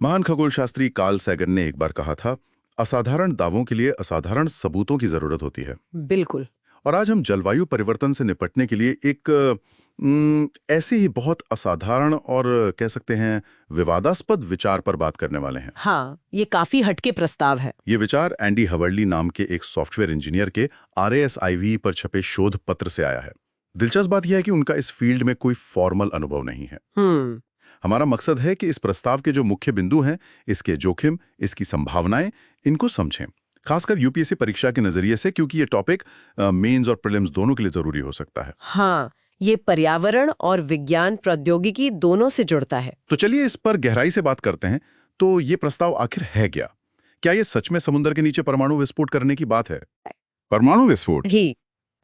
महान खगोलशास्त्री Karl Sagan ने एक बार कहा था, असाधारण दावों के लिए असाधारण सबूतों की जरूरत होती है। बिल्कुल। और आज हम जलवायु परिवर्तन से निपटने के लिए एक ऐसे ही बहुत असाधारण और कह सकते हैं विवादास्पद विचार पर बात करने वाले हैं। हाँ, ये काफी हटके प्रस्ताव है। ये विचार एंडी हवर्ली नाम के एक सॉफ्टवेयर इंजीनियर के RASIV पर छपे शोध पत्र से आया है। दिलचस्प बात यह है कि उनका इस फील्ड में कोई फॉर्मल अनुभव नहीं है। हमारा मकसद है कि इस प्रस्ताव के जो मुख्य बिंदु हैं, इसके जोखिम, इसकी संभावनाएं, इनको समझें, खासकर यूपीएससी परीक्षा के नजरिए से, क्योंकि ये टॉपिक मेंस और प्रीलिम्स दोनों के लिए जरूरी हो सकता है। हाँ, ये पर्यावरण और विज्ञान प्रौद्योगिकी दोनों से जुड़ता है। तो चलिए इस पर गहराई से बात करते हैं। तो ये प्रस्ताव आखिर है क्या ये सच में समुद्र के नीचे परमाणु विस्फोट करने की बात है? परमाणु विस्फोट ही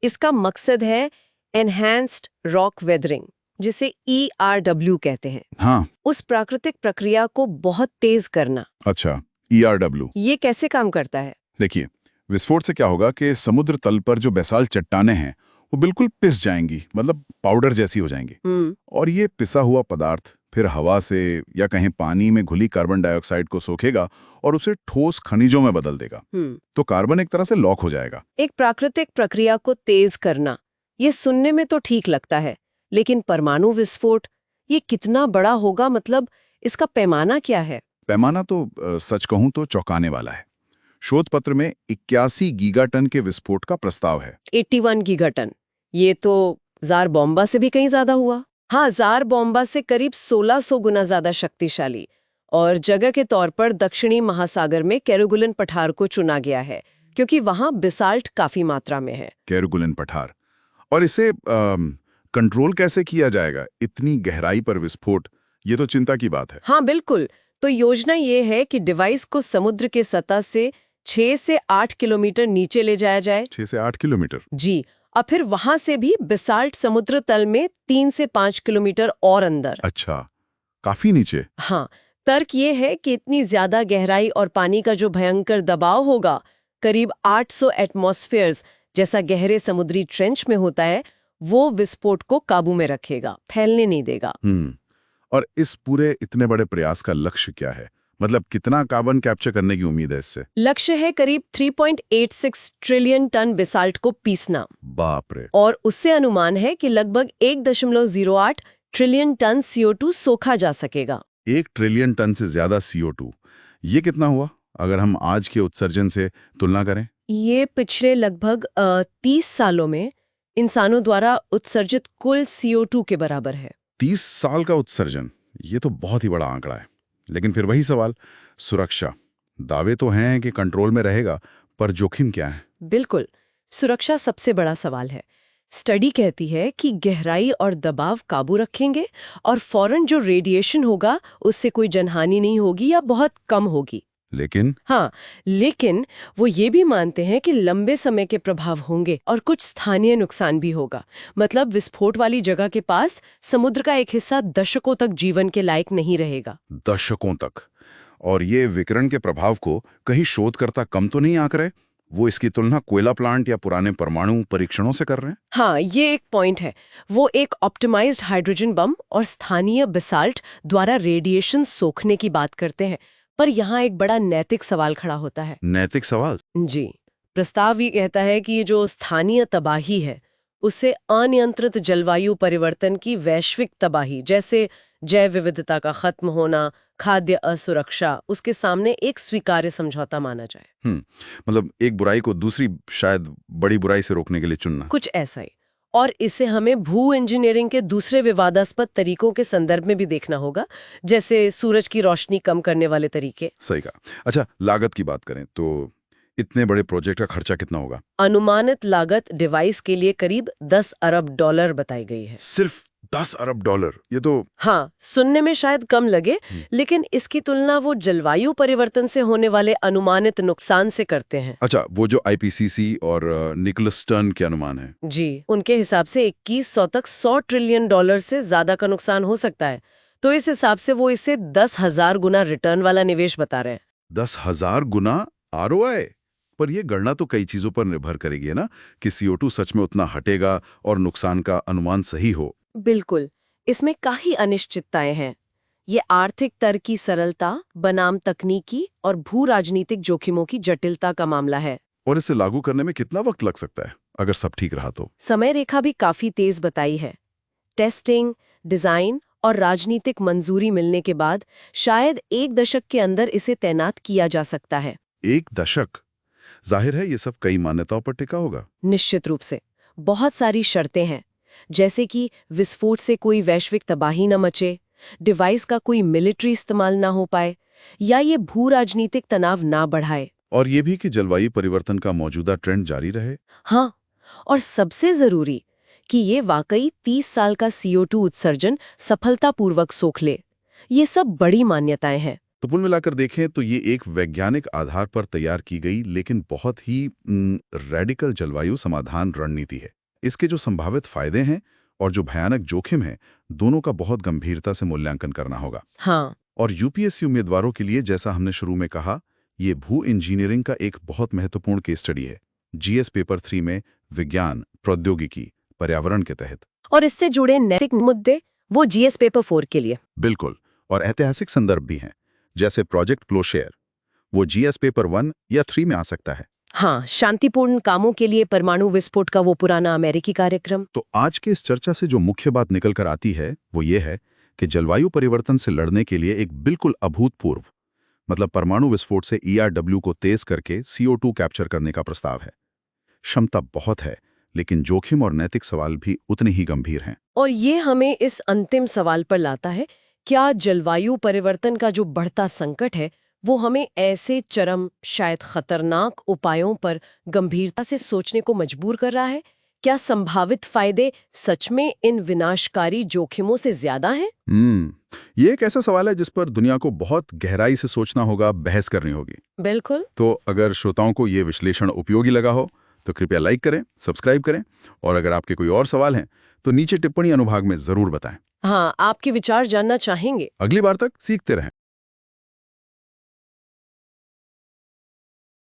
इसका मकसद है एनहांस्ड रॉक वेदरिंग, जिसे ERW कहते हैं। हाँ। उस प्राकृतिक प्रक्रिया को बहुत तेज करना। अच्छा, ERW। ये कैसे काम करता है? देखिए, विस्फोट से क्या होगा कि समुद्र तल पर जो बेसाल्ट चट्टानें हैं वो बिल्कुल पिस जाएंगी, मतलब पाउडर जैसी हो जाएंगी। और ये पिसा हुआ पदार्थ फिर हवा से या कहीं पानी में घुली कार्बन डाइऑक्साइड को सोखेगा और उसे ठोस खनिजों में बदल देगा। तो कार्बन एक तरह से लॉक हो जाएगा। एक प्राकृतिक प्रक्रिया को तेज करना, ये सुनने में तो ठीक लगता है, लेकिन परमाणु विस्फोट ये कितना बड़ा होगा? मतलब इसका पैमाना क्या है? पैमाना तो सच कहूं तो चौंकाने वाला है। शोध पत्र में 81 गीगाटन के विस्फोट का प्रस्ताव है। 81 गीगाटन, ये तो जार बॉम्बा से भी कहीं ज्यादा हुआ। हाँ, जार बॉम्बा से करीब 1600 गुना ज्यादा शक्तिशाली। और जगह के तौर पर दक्षिणी महासागर में केरुगुलिन पठार को चुना गया है, क्योंकि वहां बेसाल्ट काफी मात्रा में है। केरुगुलिन पठार। और इसे कंट्रोल कैसे किया जाएगा? इतनी गहराई पर विस्फोट, ये तो चिंता की बात है। हाँ बिल्कुल। तो योजना ये है कि डिवाइस को समुद्र के सतह से 6 से 8 किलोमीटर नीचे ले जाया जाए। 6 से 8 किलोमीटर? जी। और फिर वहां से भी बेसाल्ट समुद्र तल में 3 से 5 किलोमीटर और अंदर। अच्छा, काफी नीचे। हाँ, तर्क ये है कि इतनी ज्यादा गहराई और पानी का जो भयंकर दबाव होगा, करीब 800 एटमॉस्फेयर्स जैसा गहरे समुद्री ट्रेंच में होता है, वो विस्फोट को काबू में रखेगा, फैलने नहीं देगा। और इस पूरे इतने बड़े प्रयास का लक्ष्य क्या है? मतलब कितना कार्बन कैप्चर करने की उम्मीद है इससे? लक्ष्य है करीब 3.86 ट्रिलियन टन बेसाल्ट को पीसना। बाप रे। और उससे अनुमान है कि लगभग 1.08 ट्रिलियन टन CO2 सोखा जा सकेगा। 1 ट्रिलियन टन से ज्यादा CO2, ये कितना हुआ अगर हम आज के उत्सर्जन से तुलना करें? ये पिछले लगभग 30 सालों में इंसानों द्वारा उत्सर्जित कुल CO2 के बराबर है। 30 साल का उत्सर्जन, ये तो बहुत ही बड़ा आंकड़ा है। लेकिन फिर वही सवाल, सुरक्षा। दावे तो हैं कि कंट्रोल में रहेगा, पर जोखिम क्या है? बिल्कुल, सुरक्षा सबसे बड़ा सवाल है। स्टडी कहती है कि गहराई और दबाव काबू रखेंगे और फौरन जो रेडिएशन होगा उससे कोई जनहानि नहीं होगी या बहुत कम होगी। लेकिन वो ये भी मानते हैं कि लंबे समय के प्रभाव होंगे और कुछ स्थानीय नुकसान भी होगा। मतलब विस्फोट वाली जगह के पास समुद्र का एक हिस्सा दशकों तक जीवन के लायक नहीं रहेगा। दशकों तक? और ये विकिरण के प्रभाव को कहीं शोधकर्ता कम तो नहीं आंक रहे? वो इसकी तुलना कोयला प्लांट या पुराने परमाणु परीक्षणों से कर रहे हैं? हाँ, ये एक पॉइंट है। वो एक ऑप्टिमाइज्ड हाइड्रोजन बम और स्थानीय बेसाल्ट द्वारा रेडिएशन सोखने की बात करते हैं। पर यहाँ एक बड़ा नैतिक सवाल खड़ा होता है। नैतिक सवाल? जी। प्रस्ताव ये कहता है कि ये जो स्थानीय तबाही है, उससे अनियंत्रित जलवायु परिवर्तन की वैश्विक तबाही, जैसे जैव विविधता का खत्म होना, खाद्य असुरक्षा, उसके सामने एक स्वीकार्य समझौता माना जाए। मतलब एक बुराई को दूसरी शायद बड़ी बुराई से रोकने के लिए चुनना, कुछ ऐसा ही। और इसे हमें भू इंजीनियरिंग के दूसरे विवादास्पद तरीकों के संदर्भ में भी देखना होगा, जैसे सूरज की रोशनी कम करने वाले तरीके। सही कहा। अच्छा, लागत की बात करें तो इतने बड़े प्रोजेक्ट का खर्चा कितना होगा? अनुमानित लागत डिवाइस के लिए करीब $10 अरब बताई गई है। सिर्फ $10 अरब? ये तो हाँ, सुनने में शायद कम लगे, लेकिन इसकी तुलना वो जलवायु परिवर्तन से होने वाले अनुमानित नुकसान से करते हैं। अच्छा, वो जो IPCC और निकोलस स्टर्न के अनुमान है। जी, उनके हिसाब से 2100 तक $100 ट्रिलियन से ज्यादा का नुकसान हो सकता है। तो इस हिसाब से वो इसे 10,000 गुना रिटर्न वाला निवेश बता रहे हैं। 10,000 गुना ROI? पर यह गणना तो कई चीजों पर निर्भर करेगी ना, कि CO2 सच में उतना हटेगा और नुकसान का अनुमान सही हो। बिल्कुल, इसमें काफी अनिश्चितताएं हैं। ये आर्थिक तर्क की सरलता बनाम तकनीकी और भू राजनीतिक जोखिमों की जटिलता का मामला है। और इसे लागू करने में कितना वक्त लग सकता है अगर सब ठीक रहा तो? समय रेखा भी काफी तेज बताई है। टेस्टिंग, डिजाइन और राजनीतिक मंजूरी मिलने के बाद शायद 1 दशक के अंदर इसे तैनात किया जा सकता है। 1 दशक? जाहिर है ये सब कई मान्यताओं पर टिका होगा। निश्चित रूप से। बहुत सारी शर्तें हैं, जैसे कि विस्फोट से कोई वैश्विक तबाही न मचे, डिवाइस का कोई मिलिट्री इस्तेमाल ना हो पाए, या ये भू राजनीतिक तनाव ना बढ़ाए। और ये भी कि जलवायु परिवर्तन का मौजूदा ट्रेंड जारी रहे। हाँ, और सबसे जरूरी कि ये वाकई 30 साल का CO2 उत्सर्जन सफलतापूर्वक सोख ले। ये सब बड़ी मान्यताएं हैं। तो कुल मिलाकर देखें तो ये एक वैज्ञानिक आधार पर तैयार की गई लेकिन बहुत ही रेडिकल जलवायु समाधान रणनीति है। इसके जो संभावित फायदे हैं और जो भयानक जोखिम हैं, दोनों का बहुत गंभीरता से मूल्यांकन करना होगा। हाँ, और यूपीएससी उम्मीदवारों के लिए, जैसा हमने शुरू में कहा, ये भू इंजीनियरिंग का एक बहुत महत्वपूर्ण केस स्टडी है, जीएस पेपर 3 में विज्ञान, प्रौद्योगिकी, पर्यावरण के तहत। और इससे जुड़े नैतिक मुद्दे वो जीएस पेपर 4 के लिए। बिल्कुल। और ऐतिहासिक संदर्भ भी हैं, जैसे प्रोजेक्ट प्लोशेयर, वो जीएस पेपर 1 या 3 में आ सकता है। हाँ, शांतिपूर्ण कामों के लिए परमाणु विस्फोट का वो पुराना अमेरिकी कार्यक्रम। तो आज के इस चर्चा से जो मुख्य बात निकल कर आती है वो ये है कि जलवायु परिवर्तन से लड़ने के लिए एक बिल्कुल अभूतपूर्व, मतलब परमाणु विस्फोट से ERW को तेज करके CO2 कैप्चर करने का प्रस्ताव है। क्षमता बहुत है, लेकिन जोखिम और नैतिक सवाल भी उतने ही गंभीर हैं। और ये हमें इस अंतिम सवाल पर लाता है, क्या जलवायु परिवर्तन का जो बढ़ता संकट है वो हमें ऐसे चरम, शायद खतरनाक उपायों पर गंभीरता से सोचने को मजबूर कर रहा है? क्या संभावित फायदे सच में इन विनाशकारी जोखिमों से ज्यादा हैं? ये एक ऐसा सवाल है जिस पर दुनिया को बहुत गहराई से सोचना होगा, बहस करनी होगी। बिल्कुल। तो अगर श्रोताओं को ये विश्लेषण उपयोगी लगा हो तो कृपया लाइक करें, सब्सक्राइब करें, और अगर आपके कोई और सवाल हैं तो नीचे टिप्पणी अनुभाग में जरूर बताएं। हाँ, आपके विचार जानना चाहेंगे। अगली बार तक सीखते रहें।